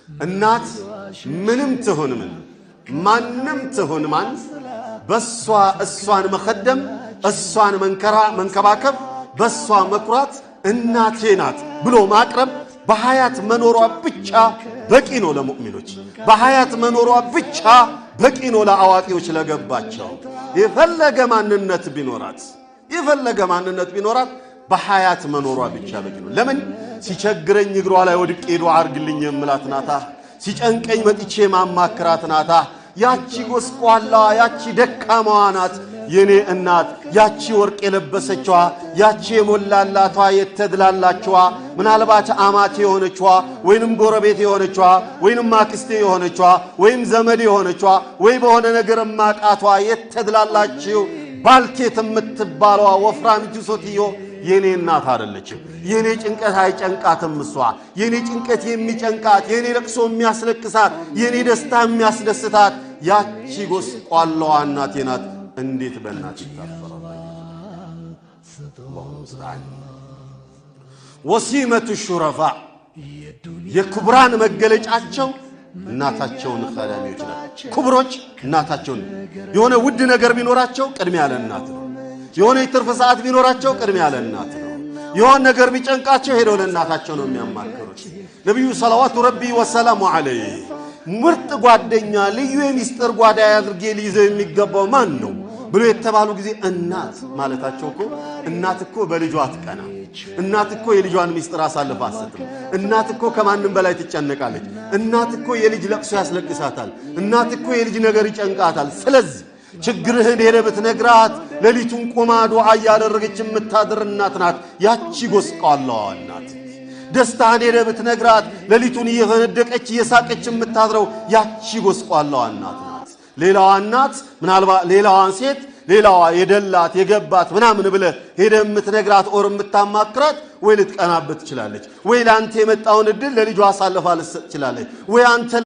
እናት ምንም ትሁን ምን ማንም ትሁን ማን በሷ እሷን መخدም እሷን መንከባከብ በሷ መኩራት እናቴ ናት ብሎ ማቅረብ በሐያት መኖሯ ብቻ በቂ ነው ለሙእሚኖች በሐያት መኖሯ ብቻ በቂ ነው ለአዋቂዎች ለገባቸው የፈለገ ማንነት ቢኖራት በሐያት መኖሯ ብቻ በቂ ነው ለምን ሲቸግረኝ እግሯ ላይ ወድቄ ዱዓ አርግልኝ የምላት ናታ ሲጨንቀኝ መጥቼ ማማክራት ናታ ያቺ ጎስቋላ ያቺ ደካማዋ ናት የኔ እናት ያቺ ወርቅ የለበሰችዋ ያቺ የሞላላቷ የተድላላችዋ ምናልባት አማቴ የሆነችዋ ወይንም ጎረቤት የሆነችዋ ወይንም አክስቴ የሆነችዋ ወይም ዘመድ የሆነችዋ ወይ በሆነ ነገር ማቃቷ የተድላላችሁ ባልቴት የምትባለዋ ወፍራም ጁሶትዮ የኔ እናት አይደለችም የኔ ጭንቀት አይጨንቃትም እሷ የኔ ጭንቀት የሚጨንቃት የኔ ለቅሶ የሚያስለቅሳት የኔ ደስታ የሚያስደስታት ያቺ ጎስቋላዋ እናቴ ናት እንዴት በእናት ይታፈራል ወሲመቱ ሹረፋ የክብራን መገለጫቸው እናታቸውን ኸዳሚዎች ናቸው ክብሮች እናታቸውን የሆነ ውድ ነገር ቢኖራቸው ቅድሚያ ለእናት ነው የሆነ ይትርፍ ሰዓት ቢኖራቸው ቅድሚያ ለእናት ነው የሆነ ነገር ቢጨንቃቸው ሄደው ለእናታቸው ነው የሚያማክሩት ነብዩ ሰለላሁ ረቢ ወሰላሙ ዐለይሂ ምርጥ ጓደኛ ልዩ የሚስጥር ጓዳ ያድርጌ ሊይዘው የሚገባው ማን ነው ብሎ የተባሉ ጊዜ እናት ማለታቸው እኮ እናት እኮ በልጇ አትቀና እናት እኮ የልጇን ሚስጥር አሳልፋ አትሰጥም እናት እኮ ከማንም በላይ ትጨነቃለች እናት እኮ የልጅ ለቅሶ ያስለቅሳታል እናት እኮ የልጅ ነገር ይጨንቃታል ስለዚህ ችግርህን ሄደ ብትነግራት ለሊቱን ቆማ ዱዓ ያደረገች የምታድር እናት ናት ያቺ ጎስቋላዋ እናት ደስታህን ሄደ ብትነግራት ለሊቱን እየፈነደቀች እየሳቀች የምታድረው ያቺ ጎስቋላዋ እናት ናት ሌላዋ እናት ምናልባት ሌላዋን ሴት ሌላዋ የደላት የገባት ምናምን ብለ ሄደ የምትነግራት ኦር የምታማክራት ወይ ልትቀናበት ትችላለች ወይ ላንተ የመጣውን እድል ለልጇ አሳልፋ ልትሰጥ ትችላለች ወይ አንተ